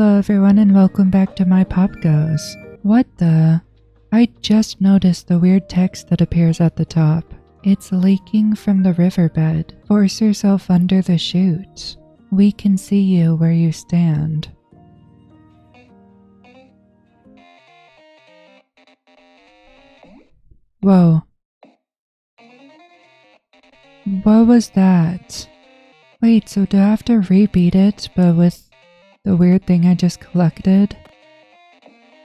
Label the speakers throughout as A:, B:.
A: Hello everyone and welcome back to myPOPGOES. What the? I just noticed the weird text that appears at the top. It's leaking from the riverbed. Force yourself under the chute. We can see you where you stand. Whoa. What was that? Wait, so do I have to repeat it, but with the weird thing I just collected?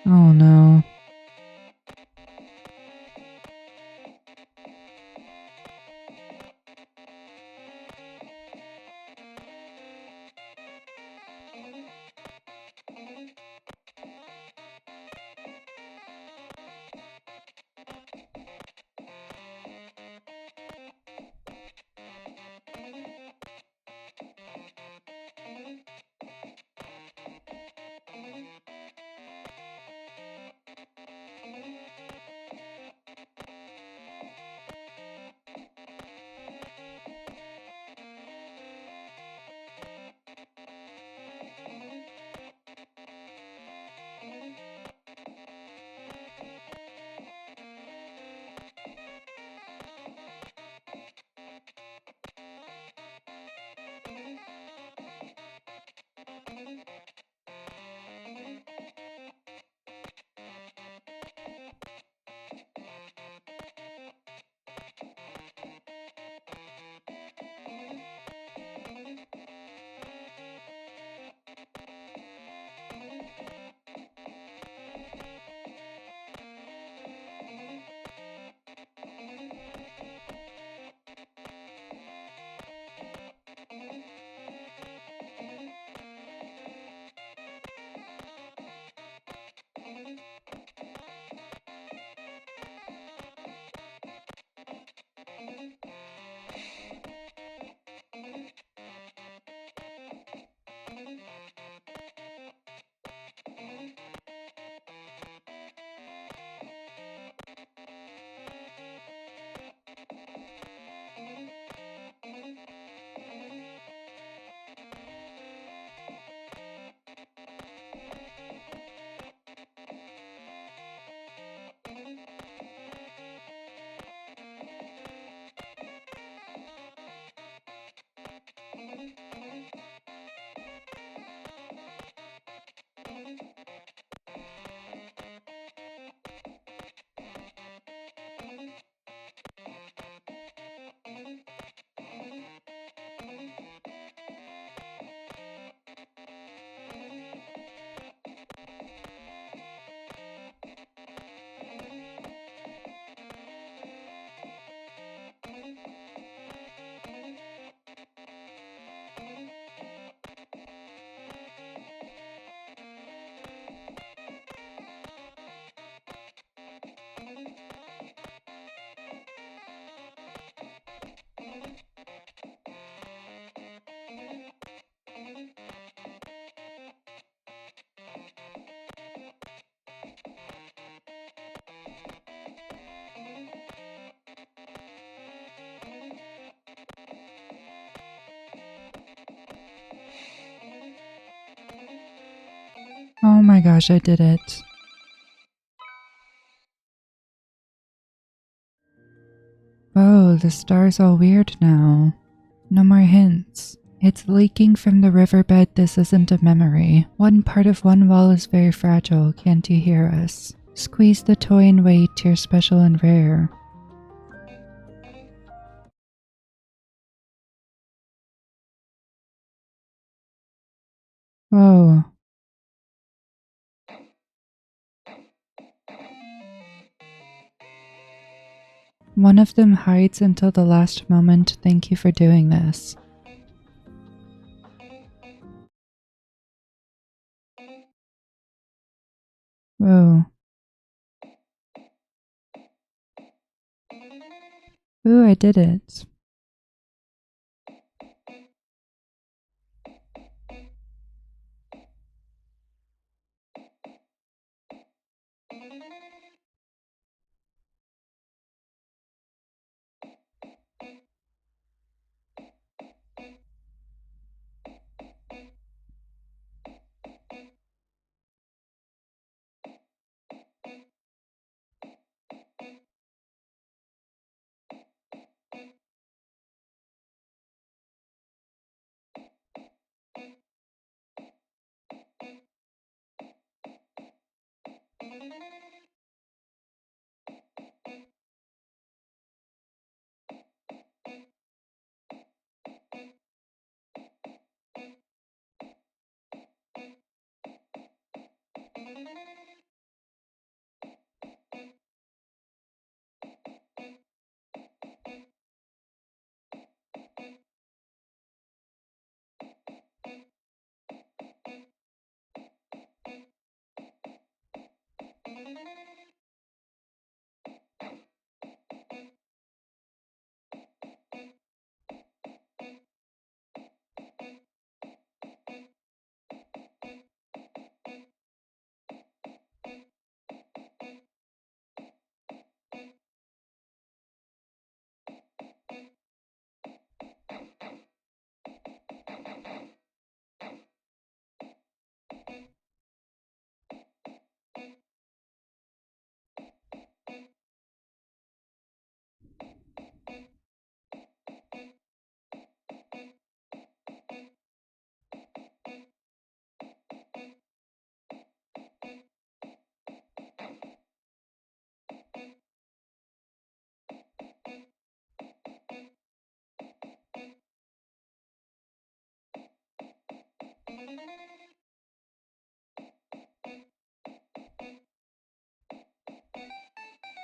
A: Oh no. Oh my gosh, I did it. Oh, the star's all weird now. No more hints. It's leaking from the riverbed, this isn't a memory. One part of one wall is very fragile, can't you hear us? Squeeze the toy and wait, you're special and rare. Whoa. One of them hides until the last moment. Thank you for doing this. Whoa. Ooh, I did it.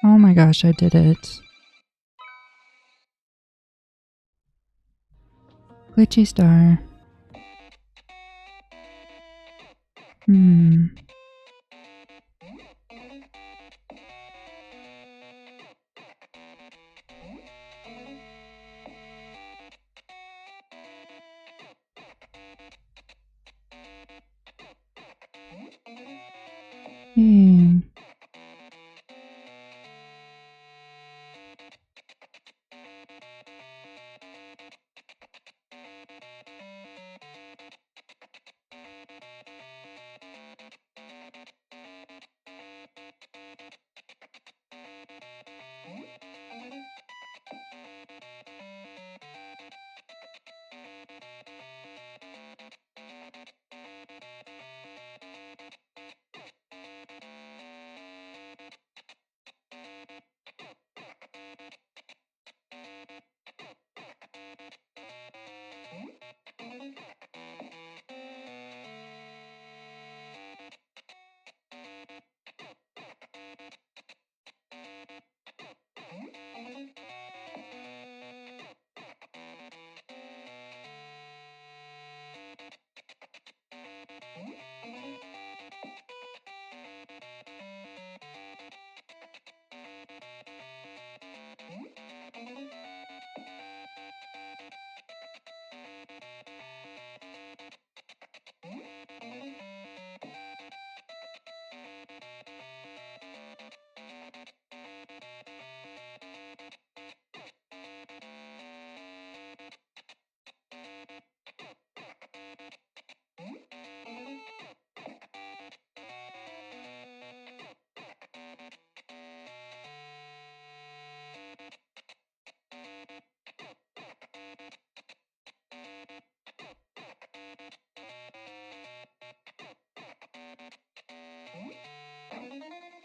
A: Oh my gosh, I did it. Glitchy star. Hmm. Hmm.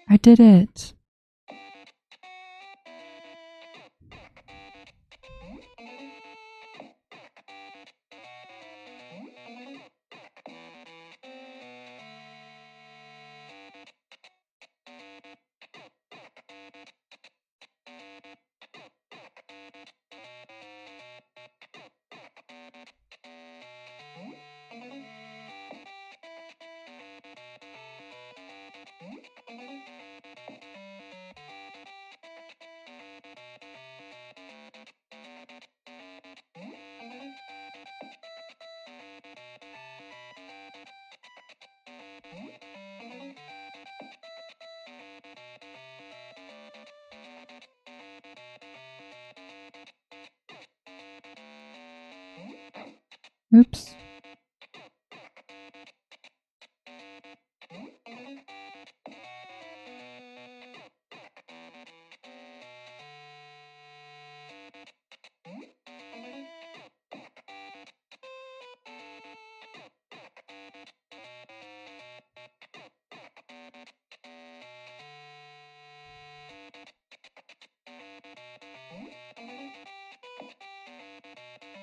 A: I did it. Oops.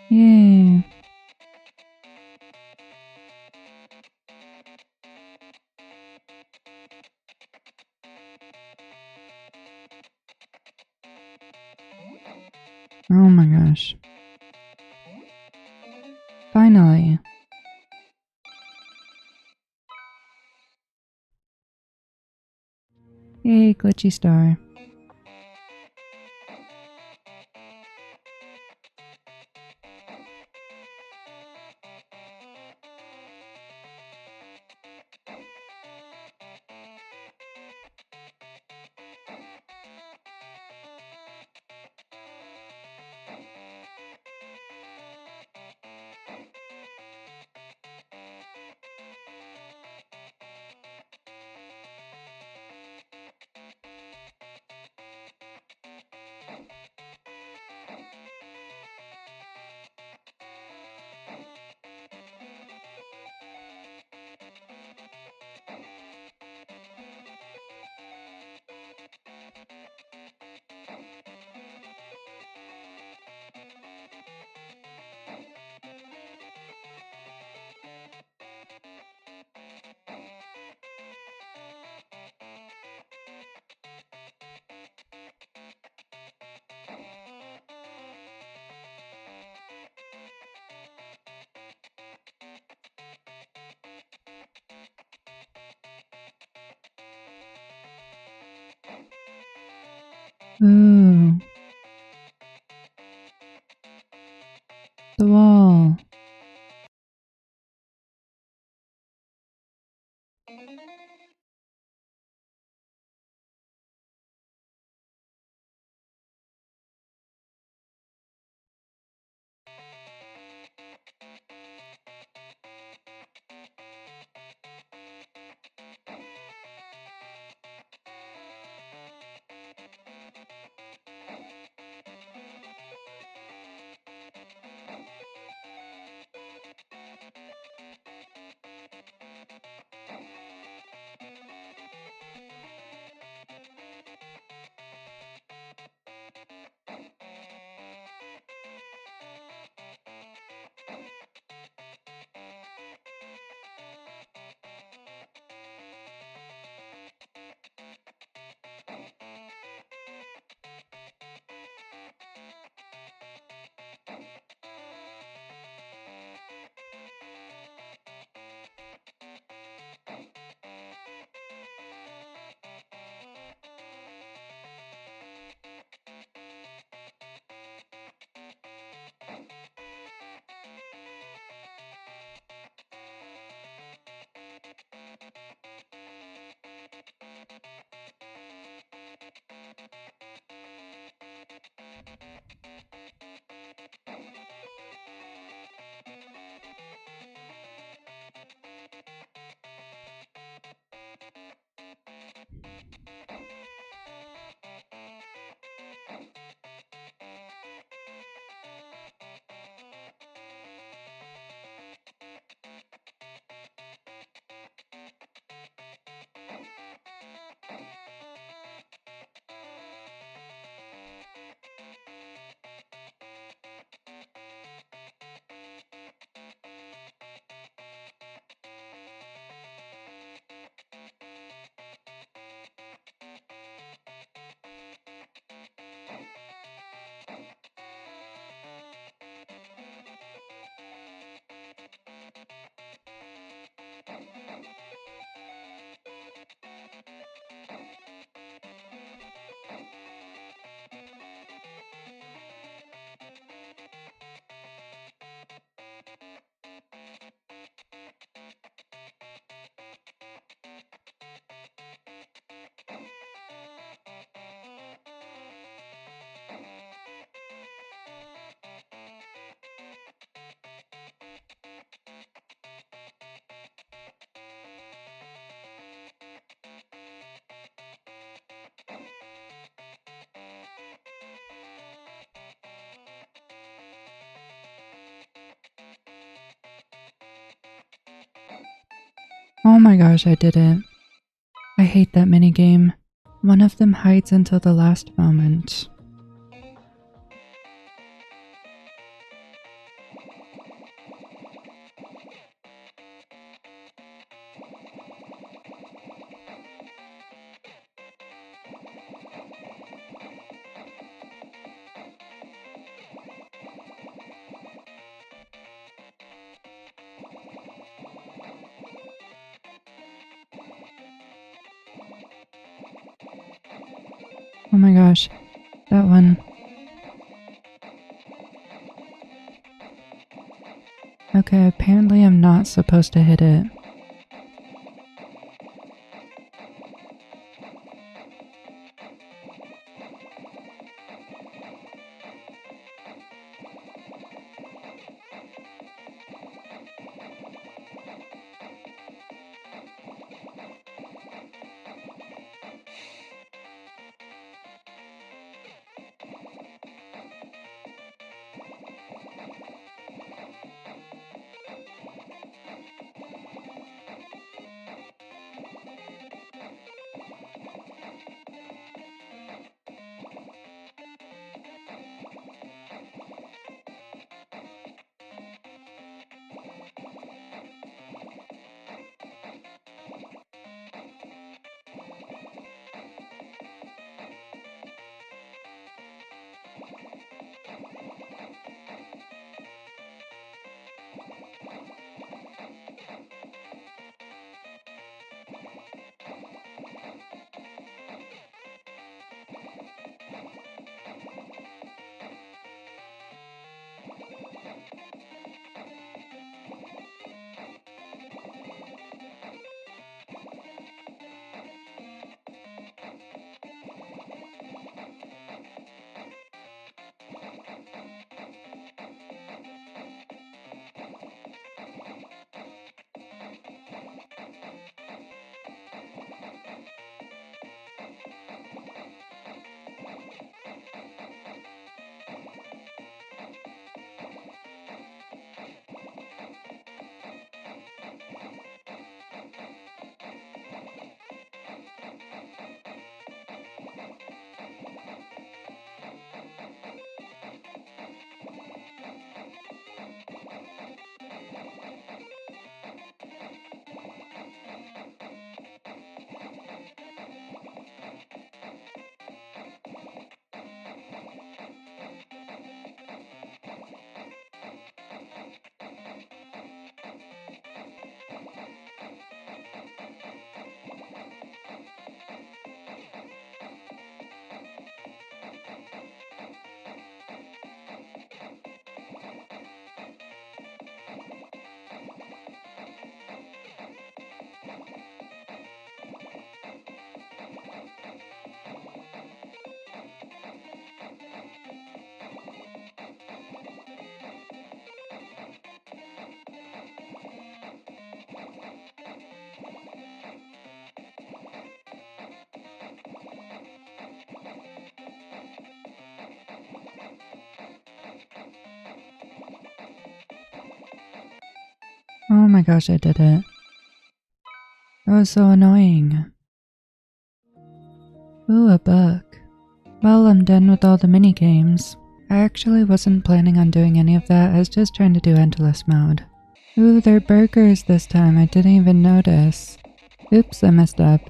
A: Yay. Oh my gosh. Finally. Yay, glitchy star. Ooh. The wall. Oh my gosh, I did it. I hate that minigame. One of them hides until the last moment. Oh my gosh, that one. Okay, apparently I'm not supposed to hit it. Oh my gosh, I did it. That was so annoying. Ooh, a book. Well, I'm done with all the mini games. I actually wasn't planning on doing any of that, I was just trying to do endless mode. Ooh, they're burgers this time, I didn't even notice. Oops, I messed up.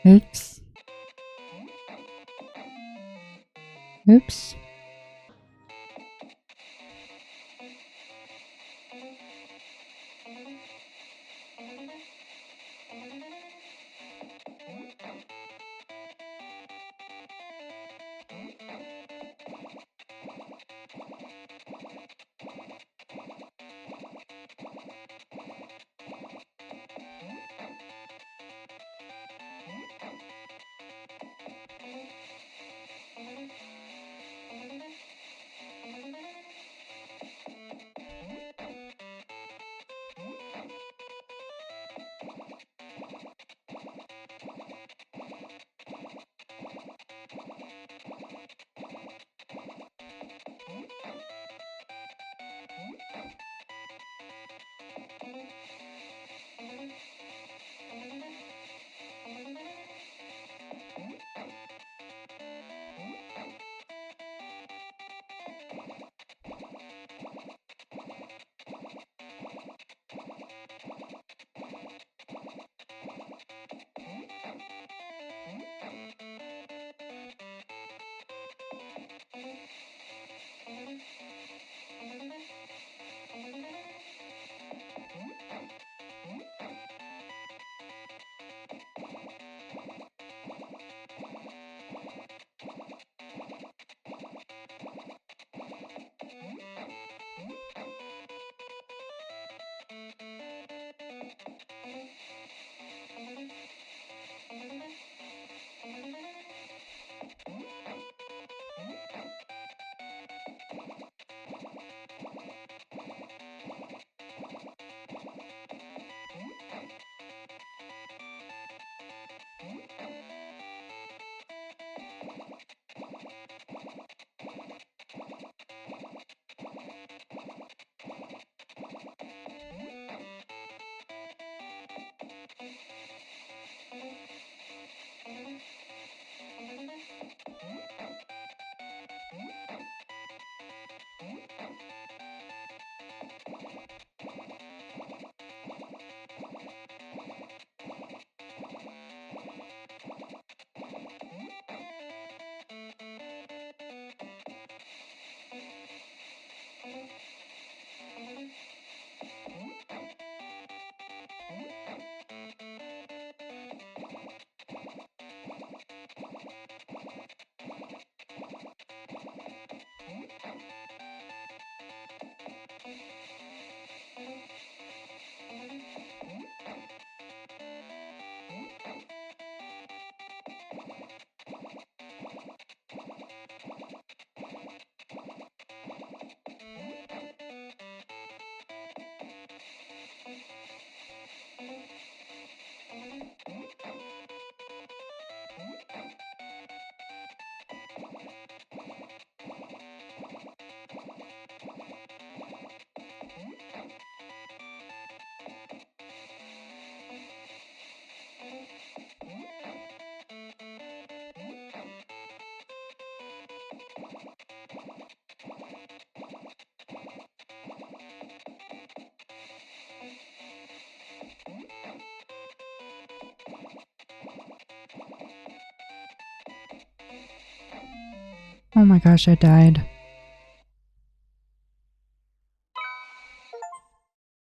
A: Oops. Oops. Oh my gosh, I died.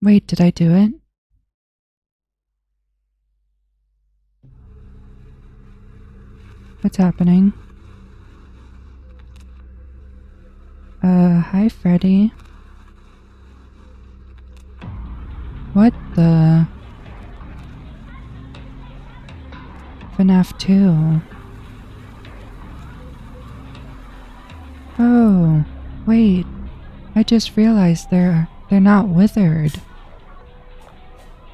A: Wait, did I do it? What's happening? Hi Freddy. What the? FNAF 2. Oh, wait. I just realized they're not withered.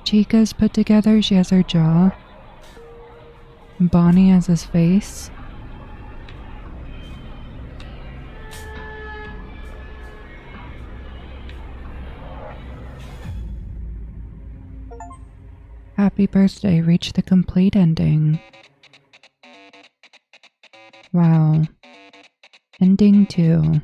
A: Chica's put together, she has her jaw. Bonnie has his face. Happy birthday reached the complete ending. Wow. Ending 2.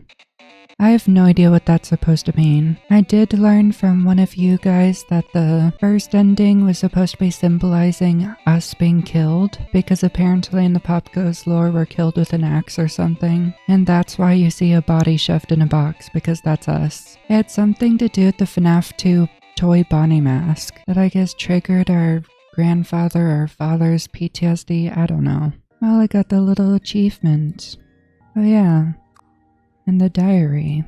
A: I have no idea what that's supposed to mean. I did learn from one of you guys that the first ending was supposed to be symbolizing us being killed, because apparently in the POPGOES lore we're killed with an axe or something, and that's why you see a body shoved in a box, because that's us. It had something to do with the FNAF 2 toy Bonnie mask that I guess triggered our grandfather or father's PTSD, I don't know. Well, I got the little achievement. Oh yeah. And the diary.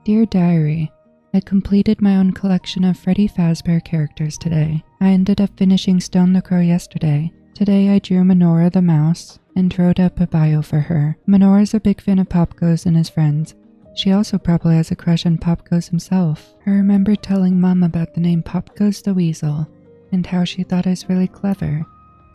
A: Dear Diary, I completed my own collection of Freddy Fazbear characters today. I ended up finishing Stone the Crow yesterday. Today I drew Menorah the mouse and wrote up a bio for her. Menorah's a big fan of POPGOES and his friends. She also probably has a crush on POPGOES himself. I remember telling Mom about the name POPGOES the Weasel and how she thought it was really clever,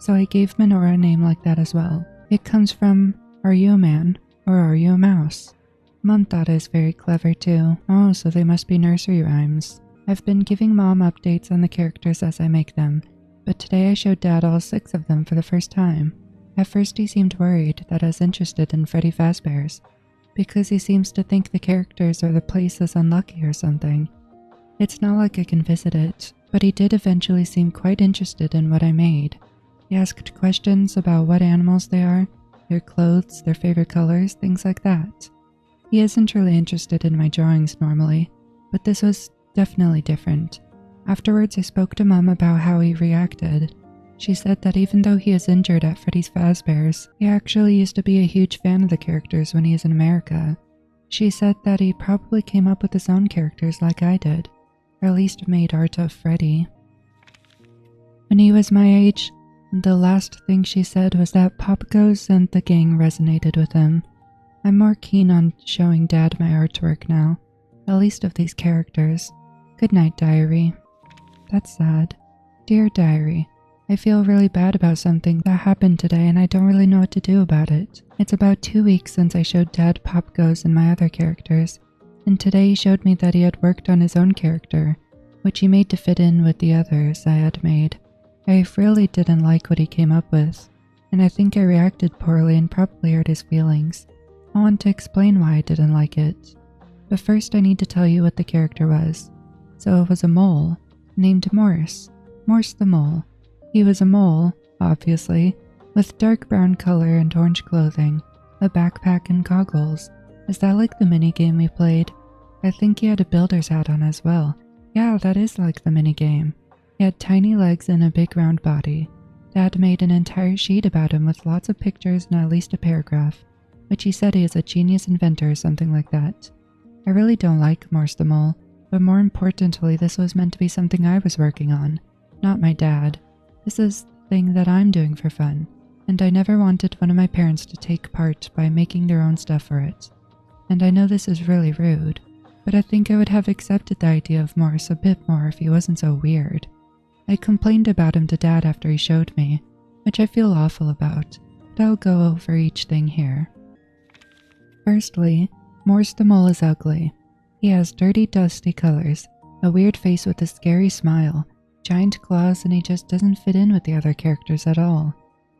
A: so I gave Menorah a name like that as well. It comes from, are you a man or are you a mouse? Mom thought it was very clever too. Oh, so they must be nursery rhymes. I've been giving Mom updates on the characters as I make them, but today I showed Dad all 6 of them for the first time. At first he seemed worried that I was interested in Freddy Fazbear's, because he seems to think the characters or the place is unlucky or something. It's not like I can visit it, but he did eventually seem quite interested in what I made. He asked questions about what animals they are, their clothes, their favorite colors, things like that. He isn't really interested in my drawings normally, but this was definitely different. Afterwards, I spoke to Mom about how he reacted. She said that even though he is injured at Freddy Fazbear's, he actually used to be a huge fan of the characters when he was in America. She said that he probably came up with his own characters like I did, or at least made art of Freddy. When he was my age, the last thing she said was that POPGOES and the gang resonated with him. I'm more keen on showing Dad my artwork now, at least of these characters. Good night, Diary. That's sad. Dear Diary, I feel really bad about something that happened today and I don't really know what to do about it. It's about 2 weeks since I showed Dad POPGOES and my other characters, and today he showed me that he had worked on his own character, which he made to fit in with the others I had made. I really didn't like what he came up with, and I think I reacted poorly and probably hurt his feelings. I want to explain why I didn't like it. But first I need to tell you what the character was. So it was a mole, named Morse. Morse the mole. He was a mole, obviously, with dark brown color and orange clothing, a backpack and goggles. Is that like the minigame we played? I think he had a builder's hat on as well. Yeah, that is like the minigame. He had tiny legs and a big round body. Dad made an entire sheet about him with lots of pictures and at least a paragraph, which he said he is a genius inventor or something like that. I really don't like Morse the Mole, but more importantly this was meant to be something I was working on, not my dad. This is the thing that I'm doing for fun, and I never wanted one of my parents to take part by making their own stuff for it. And I know this is really rude, but I think I would have accepted the idea of Morse a bit more if he wasn't so weird. I complained about him to Dad after he showed me, which I feel awful about, but I'll go over each thing here. Firstly, Morse the Mole is ugly. He has dirty, dusty colors, a weird face with a scary smile, giant claws, and he just doesn't fit in with the other characters at all.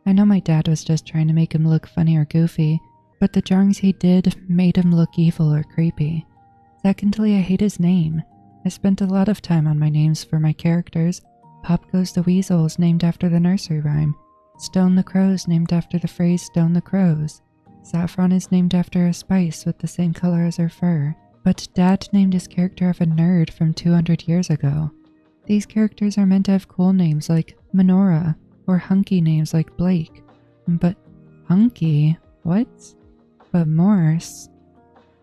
A: I know my dad was just trying to make him look funny or goofy, but the drawings he did made him look evil or creepy. Secondly, I hate his name. I spent a lot of time on my names for my characters. POPGOES the Weasel is named after the nursery rhyme. Stone the Crow is named after the phrase Stone the Crows. Saffron is named after a spice with the same color as her fur. But Dad named his character of a nerd from 200 years ago. These characters are meant to have cool names like Menorah, or hunky names like Blake. But hunky? What? But Morse?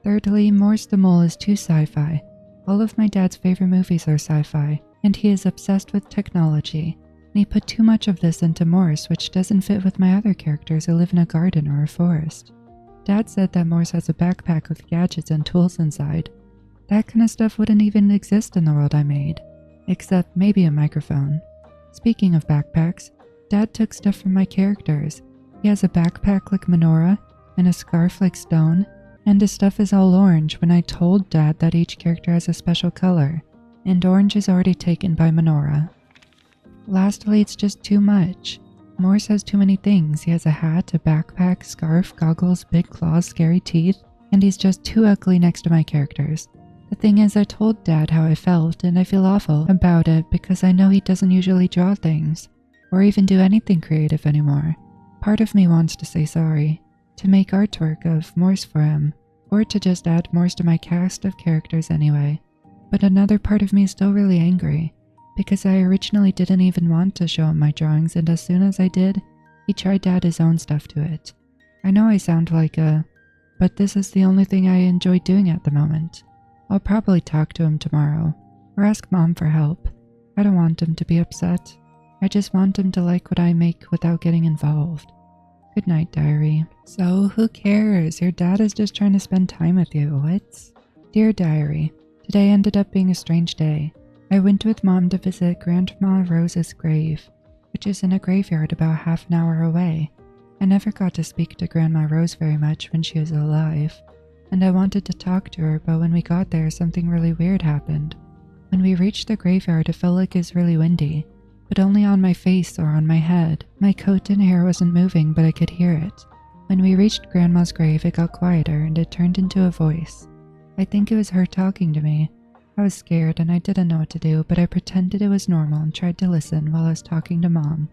A: Thirdly, Morse the Mole is too sci-fi. All of my dad's favorite movies are sci-fi, and he is obsessed with technology. And he put too much of this into Morse, which doesn't fit with my other characters who live in a garden or a forest. Dad said that Morse has a backpack with gadgets and tools inside. That kind of stuff wouldn't even exist in the world I made, except maybe a microphone. Speaking of backpacks, Dad took stuff from my characters. He has a backpack like Menorah, and a scarf like Stone, and his stuff is all orange when I told Dad that each character has a special color. and orange is already taken by Menorah. Lastly, it's just too much. Morse has too many things. He has a hat, a backpack, scarf, goggles, big claws, scary teeth, and he's just too ugly next to my characters. The thing is, I told Dad how I felt, and I feel awful about it because I know he doesn't usually draw things, or even do anything creative anymore. Part of me wants to say sorry, to make artwork of Morse for him, or to just add Morse to my cast of characters anyway. But another part of me is still really angry, because I originally didn't even want to show him my drawings, and as soon as I did, he tried to add his own stuff to it. I know I sound like but this is the only thing I enjoy doing at the moment. I'll probably talk to him tomorrow, or ask Mom for help. I don't want him to be upset. I just want him to like what I make without getting involved. Good night, diary. So, who cares? Your dad is just trying to spend time with you. What? Dear diary, today ended up being a strange day. I went with Mom to visit Grandma Rose's grave, which is in a graveyard about half an hour away. I never got to speak to Grandma Rose very much when she was alive, and I wanted to talk to her, but when we got there, something really weird happened. When we reached the graveyard, it felt like it was really windy, but only on my face or on my head. My coat and hair wasn't moving, but I could hear it. When we reached Grandma's grave, it got quieter and it turned into a voice. I think it was her talking to me. I was scared and I didn't know what to do, but I pretended it was normal and tried to listen while I was talking to Mom.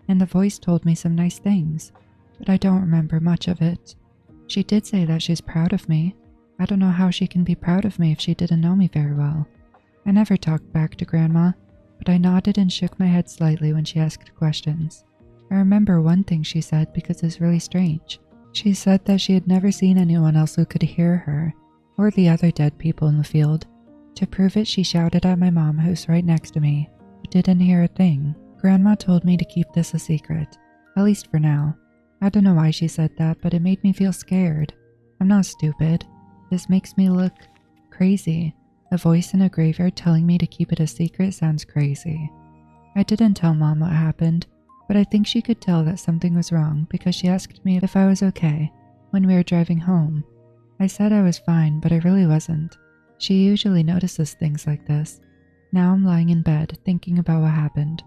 A: And the voice told me some nice things, but I don't remember much of it. She did say that she's proud of me. I don't know how she can be proud of me if she didn't know me very well. I never talked back to Grandma, but I nodded and shook my head slightly when she asked questions. I remember one thing she said because it's really strange. She said that she had never seen anyone else who could hear her, or the other dead people in the field. To prove it, she shouted at my mom, who's right next to me, who didn't hear a thing. Grandma told me to keep this a secret, at least for now. I don't know why she said that, but it made me feel scared. I'm not stupid. This makes me look crazy. A voice in a graveyard telling me to keep it a secret sounds crazy. I didn't tell Mom what happened, but I think she could tell that something was wrong because she asked me if I was okay when we were driving home. I said I was fine, but I really wasn't. She usually notices things like this. Now I'm lying in bed thinking about what happened.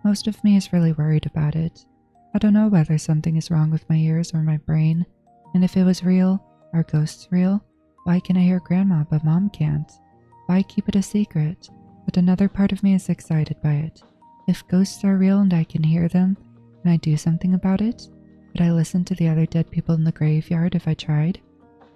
A: Most of me is really worried about it. I don't know whether something is wrong with my ears or my brain, and if it was real, are ghosts real? Why can I hear Grandma but Mom can't? Why keep it a secret? But another part of me is excited by it. If ghosts are real and I can hear them, can I do something about it? Would I listen to the other dead people in the graveyard if I tried?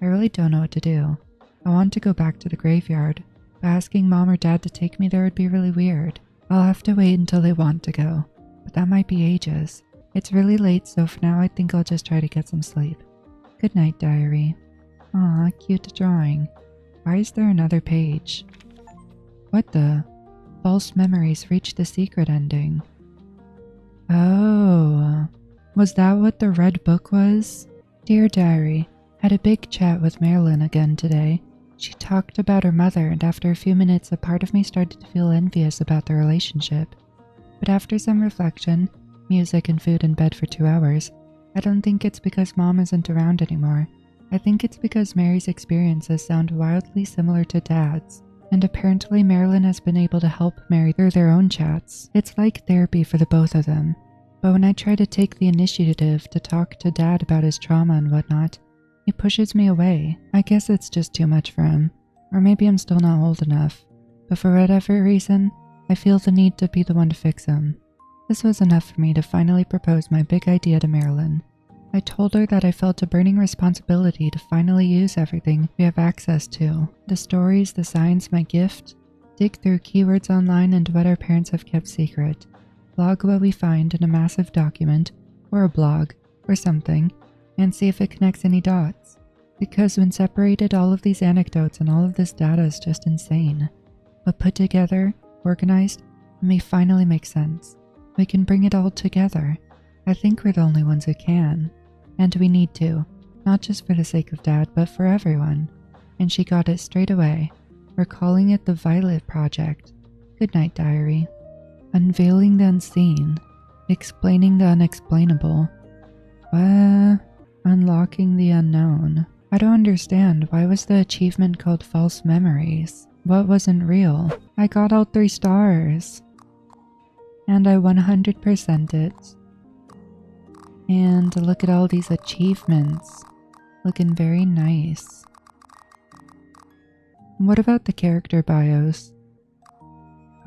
A: I really don't know what to do. I want to go back to the graveyard, but asking Mom or Dad to take me there would be really weird. I'll have to wait until they want to go, but that might be ages. It's really late, so for now I think I'll just try to get some sleep. Good night, diary. Aw, cute drawing. Why is there another page? What the? False memories reach the secret ending. Oh, was that what the red book was? Dear diary, had a big chat with Marilyn again today. She talked about her mother, and after a few minutes a part of me started to feel envious about the relationship. But after some reflection, music and food in bed for 2 hours, I don't think it's because Mom isn't around anymore. I think it's because Mary's experiences sound wildly similar to Dad's, and apparently Marilyn has been able to help Mary through their own chats. It's like therapy for the both of them. But when I try to take the initiative to talk to Dad about his trauma and whatnot, he pushes me away. I guess it's just too much for him, or maybe I'm still not old enough, but for whatever reason, I feel the need to be the one to fix him. This was enough for me to finally propose my big idea to Marilyn. I told her that I felt a burning responsibility to finally use everything we have access to. The stories, the signs, my gift. Dig through keywords online and what our parents have kept secret. Log what we find in a massive document, or a blog, or something, and see if it connects any dots. Because when separated, all of these anecdotes and all of this data is just insane. But put together, organized, it may finally make sense. We can bring it all together. I think we're the only ones who can. And we need to, not just for the sake of Dad, but for everyone. And she got it straight away. We're calling it the Violet Project. Good night, diary. Unveiling the unseen. Explaining the unexplainable. Unlocking the unknown. I don't understand. Why was the achievement called False Memories? What wasn't real? I got all 3 stars. And I 100%'d it. And look at all these achievements. Looking very nice. What about the character bios?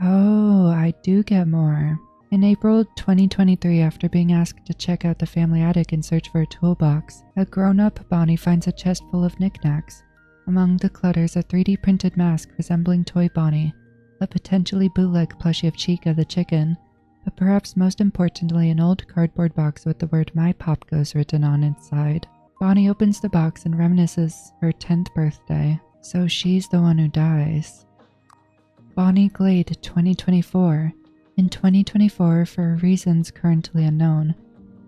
A: Oh, I do get more. In April 2023, after being asked to check out the family attic and search for a toolbox, a grown-up Bonnie finds a chest full of knickknacks. Among the clutters, a 3D printed mask resembling Toy Bonnie, a potentially bootleg plushie of Chica the chicken, but perhaps most importantly an old cardboard box with the word myPOPGOES written on its side. Bonnie opens the box and reminisces her 10th birthday, so she's the one who dies. Bonnie Glade 2024. In 2024, for reasons currently unknown,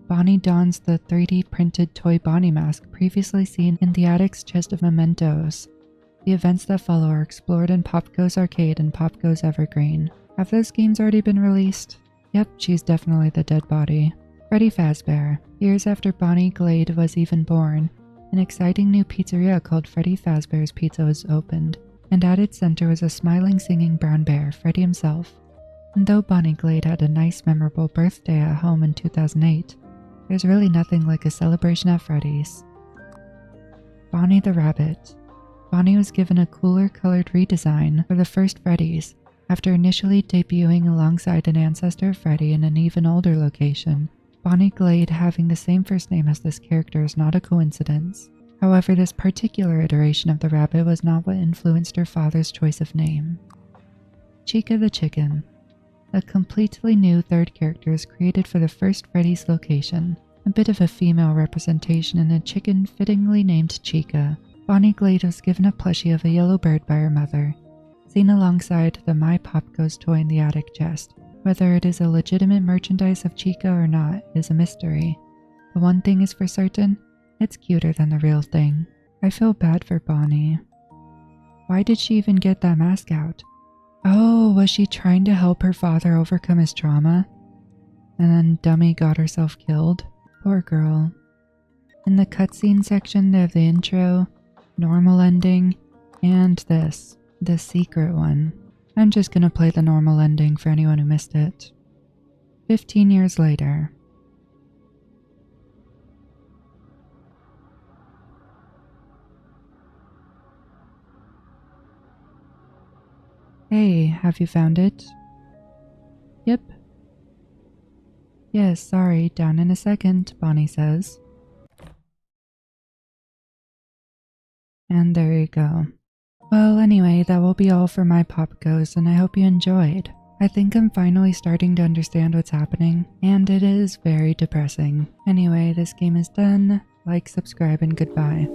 A: Bonnie dons the 3D printed Toy Bonnie mask previously seen in the attic's chest of mementos. The events that follow are explored in POPGOES Arcade and POPGOES Evergreen. Have those games already been released? Yep, she's definitely the dead body. Freddy Fazbear. Years after Bonnie Glade was even born, an exciting new pizzeria called Freddy Fazbear's Pizza was opened, and at its center was a smiling, singing brown bear, Freddy himself. And though Bonnie Glade had a nice, memorable birthday at home in 2008, there's really nothing like a celebration at Freddy's. Bonnie the Rabbit. Bonnie was given a cooler colored redesign for the first Freddy's, after initially debuting alongside an ancestor of Freddy in an even older location. Bonnie Glade having the same first name as this character is not a coincidence. However, this particular iteration of the rabbit was not what influenced her father's choice of name. Chica the Chicken. A completely new third character is created for the first Freddy's location, a bit of a female representation in a chicken fittingly named Chica. Bonnie Glade was given a plushie of a yellow bird by her mother, seen alongside the myPOPGOES toy in the attic chest. Whether it is a legitimate merchandise of Chica or not is a mystery, but one thing is for certain, it's cuter than the real thing. I feel bad for Bonnie. Why did she even get that mask out? Oh, was she trying to help her father overcome his trauma? And then Dummy got herself killed? Poor girl. In the cutscene section, they have the intro, normal ending, and this, the secret one. I'm just gonna play the normal ending for anyone who missed it. 15 years later. Hey, have you found it? Yep. Yes, sorry, down in a second, Bonnie says. And there you go. Well, anyway, that will be all for myPOPGOES, and I hope you enjoyed. I think I'm finally starting to understand what's happening, and it is very depressing. Anyway, this game is done. Like, subscribe, and goodbye.